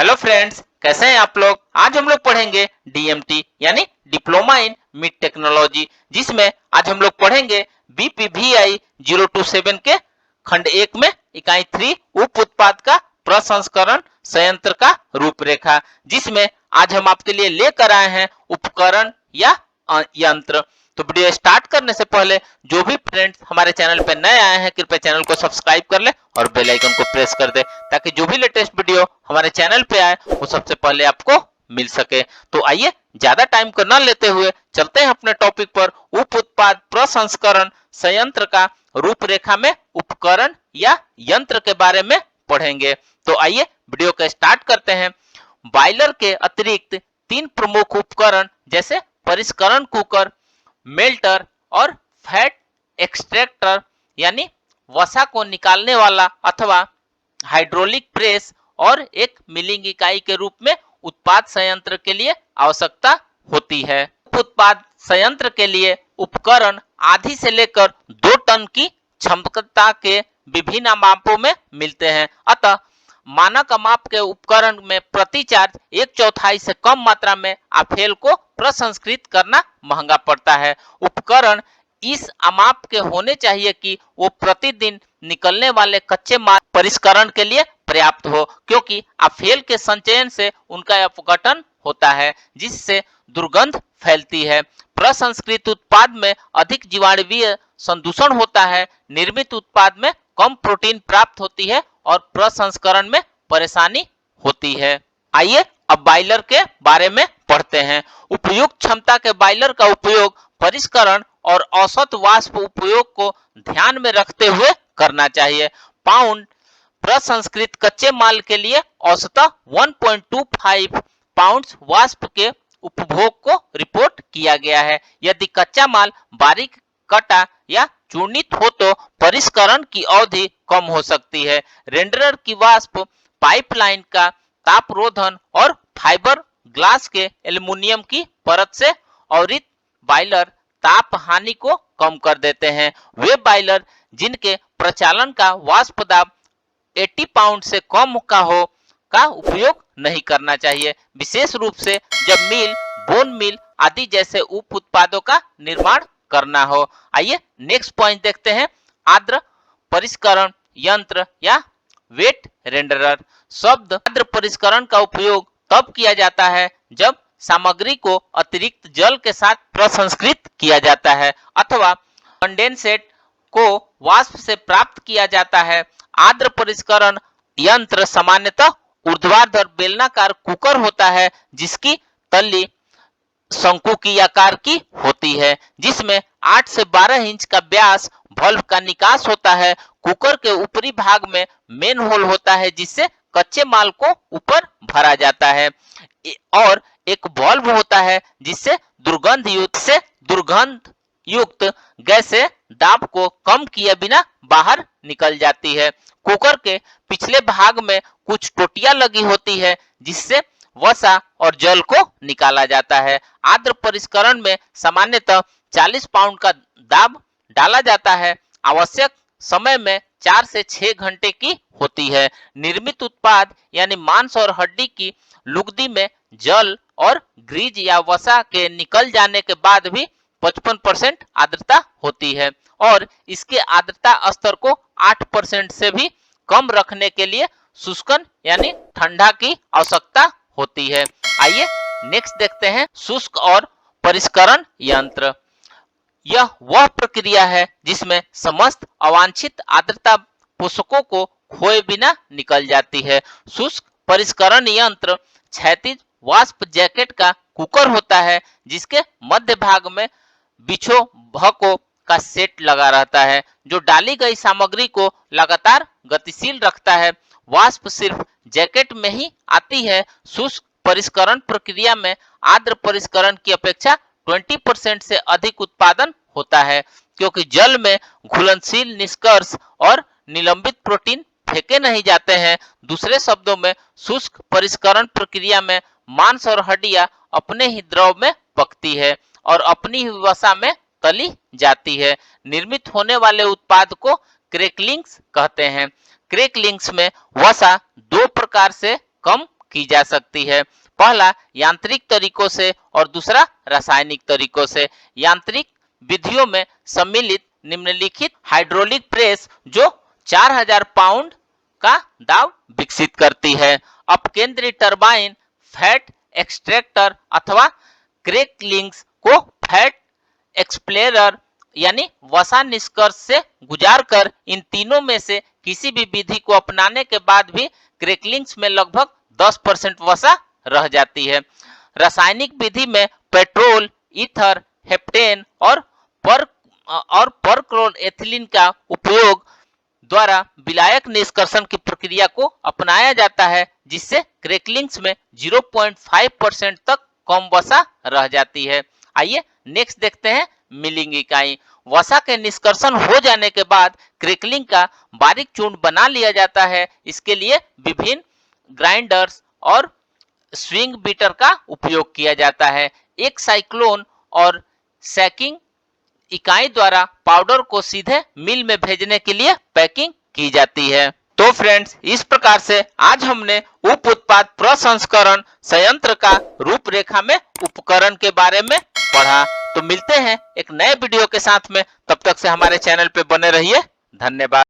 Hello friends, कैसे हैं आप लोग। आज हम लोग पढ़ेंगे डीएमटी यानी डिप्लोमा इन मीट टेक्नोलॉजी, जिसमें आज हम लोग पढ़ेंगे बीपीवीआई 027 के खंड 1 में इकाई 3 उप उत्पाद का प्रसंस्करण संयंत्र का रूपरेखा, जिसमें आज हम आपके लिए लेकर आए हैं उपकरण या यंत्र। तो वीडियो स्टार्ट करने से पहले जो भी फ्रेंड्स हमारे चैनल पे नए आए हैं कृपया चैनल को सब्सक्राइब कर ले और बेल आइकन को प्रेस कर दे, ताकि जो भी लेटेस्ट वीडियो हमारे चैनल पे आए वो सबसे पहले आपको मिल सके। तो आइए ज्यादा टाइम को न लेते हुए चलते हैं अपने टॉपिक पर। उप उत्पाद प्रसंस्करण संयंत्र का रूपरेखा में उपकरण या यंत्र के बारे में पढ़ेंगे। तो आइए वीडियो को स्टार्ट करते हैं। बॉयलर के अतिरिक्त 3 प्रमुख उपकरण जैसे परिष्करण कुकर, मेल्टर और फैट एक्सट्रैक्टर यानी वसा को निकालने वाला अथवा हाइड्रोलिक प्रेस और एक मिलिंग इकाई के रूप में उत्पाद संयंत्र के लिए आवश्यकता होती है। उत्पाद संयंत्र के लिए उपकरण आधी से लेकर 2 टन की क्षमता के विभिन्न मापों में मिलते हैं। अतः मानक माप के उपकरण में प्रति चार्ज 1/4 से कम मात्रा में आफेल को प्रसंस्कृत करना महंगा पड़ता है। उपकरण इस अमाप के होने चाहिए कि वो प्रतिदिन निकलने वाले कच्चे माल परिष्करण के लिए पर्याप्त हो, क्योंकि आफेल के संचयन से उनका अपघटन होता है जिससे दुर्गंध फैलती है। प्रसंस्कृत उत्पाद में अधिक जीवाणुवीय संदूषण होता है। निर्मित उत्पाद में कम प्रोटीन प्राप्त होती है और प्रसंस्करण में परेशानी होती है। आइए अब बॉयलर के बारे में पढ़ते हैं। उपयुक्त क्षमता के बॉयलर का उपयोग परिष्करण और औसत वाष्प उपयोग को ध्यान में रखते हुए करना चाहिए। पाउंड प्रसंस्कृत कच्चे माल के लिए औसतः 1.25 पाउंड वाष्प के उपभोग को रिपोर्ट किया गया है। यदि कच्चा माल बारीक कटा या चूर्णित हो तो परिष्करण की अवधि कम हो सकती है। रेंडरर की वाष्प पाइपलाइन का तापरोधन और फाइबर ग्लास के एल्युमिनियम की परत से आवृत बॉयलर ताप हानि को कम कर देते हैं। वे बॉयलर जिनके प्रचालन का वाष्प दाब 80 पाउंड से कम का हो का उपयोग नहीं करना चाहिए, विशेष रूप से जब मिल, बोन मिल आदि जैसे उप उत्पादों का निर्माण करना हो। आइए नेक्स्ट पॉइंट देखते हैं। आर्द्र परिष्करण यंत्र या वेट रेंडरर। शब्द आर्द्र परिष्करण का उपयोग तब किया जाता है जब सामग्री को अतिरिक्त जल के साथ प्रसंस्कृत किया जाता है अथवा कंडेंसेट को वाष्प से प्राप्त किया जाता है। आर्द्र परिष्करण यंत्र सामान्यतः ऊर्ध्वाधर बेलनाकार कुकर होता है जिसकी तल्ली शंकु की आकार की होती है, जिसमें 8 से 12 इंच का व्यास वाल्व का निकास होता है। कुकर के ऊपरी भाग में मेन होल होता है जिससे कच्चे माल को ऊपर भरा जाता है और एक वाल्व होता है जिससे दुर्गंध युक्त गैसें दाब को कम किए बिना बाहर निकल जाती है। कुकर के पिछले भाग में कुछ टोटियां लगी होती है जिससे वसा और जल को निकाला जाता है। आर्द्र परिष्करण में सामान्यतः 40 पाउंड का दाब डाला जाता है। आवश्यक समय में 4 से 6 घंटे की होती है। निर्मित उत्पाद यानी मांस और हड्डी की लुगदी में जल और ग्रीज या वसा के निकल जाने के बाद भी 55% आर्द्रता होती है और इसके आर्द्रता स्तर को 8% से भी कम रखने के लिए शुष्कन यानी ठंडा की आवश्यकता होती है। आइए नेक्स्ट देखते हैं शुष्क और परिष्करण यंत्र। यह वह प्रक्रिया है जिसमें समस्त अवांछित आर्द्रता पोषकों को खोए बिना निकल जाती है। शुष्क परिष्करण यंत्र क्षैतिज वाष्प जैकेट का कुकर होता है जिसके मध्य भाग में बिछो भको का सेट लगा रहता है जो डाली गई सामग्री को लगातार गतिशील रखता है। वाष्प सिर्फ जैकेट में ही आती है। शुष्क परिष्करण प्रक्रिया में आर्द्र परिष्करण की अपेक्षा 20% से अधिक उत्पादन होता है, क्योंकि जल में घुलनशील निष्कर्ष और निलंबित प्रोटीन फेंके नहीं जाते हैं। दूसरे शब्दों में शुष्क परिष्करण प्रक्रिया में मांस और हड्डियां अपने ही द्रव में पकती है और अपनी ही वसा में तली जाती है। निर्मित होने वाले उत्पाद को क्रैकलिंग्स कहते हैं। क्रैकलिंग्स में वसा 2 प्रकार से कम की जा सकती है। पहला यांत्रिक तरीकों से और दूसरा रासायनिक तरीकों से। यांत्रिक विधियों में सम्मिलित निम्नलिखित हाइड्रोलिक प्रेस जो 4000 पाउंड का दाब विकसित करती है। अपकेंद्री टरबाइन फैट एक्सट्रैक्टर अथवा क्रैकलिंग्स को फैट एक्सप्लेरर यानी वसा निष्कर्ष से गुजारकर इन तीनों में से किसी भी विधि को अपनाने के बाद भी क्रैकलिंग्स में लगभग 10% वसा रह जाती है। रासायनिक विधि में पेट्रोल, ईथर, हेप्टेन और परक्लोरोएथिलीन का उपयोग द्वारा विलायक निष्कर्षण की प्रक्रिया को अपनाया जाता है, जिससे क्रैकलिंग्स में 0.5% तक कम वसा रह जाती है। आइए नेक्स्ट देखते हैं मिलिंग इकाई। वसा के निष्कर्षण हो जाने के बाद क्रैकलिंग का बारीक चूर्ण बना लिया जाता है। इसके लिए विभिन्न ग्राइंडर्स और स्विंग बीटर का उपयोग किया जाता है। एक साइक्लोन और सैकिंग इकाई द्वारा पाउडर को सीधे मिल में भेजने के लिए पैकिंग की जाती है। तो फ्रेंड्स, इस प्रकार से आज हमने उप उत्पाद प्रसंस्करण संयंत्र का रूपरेखा में उपकरण के बारे में पढ़ा। तो मिलते हैं एक नए वीडियो के साथ में, तब तक से हमारे चैनल पे बने रहिए। धन्यवाद।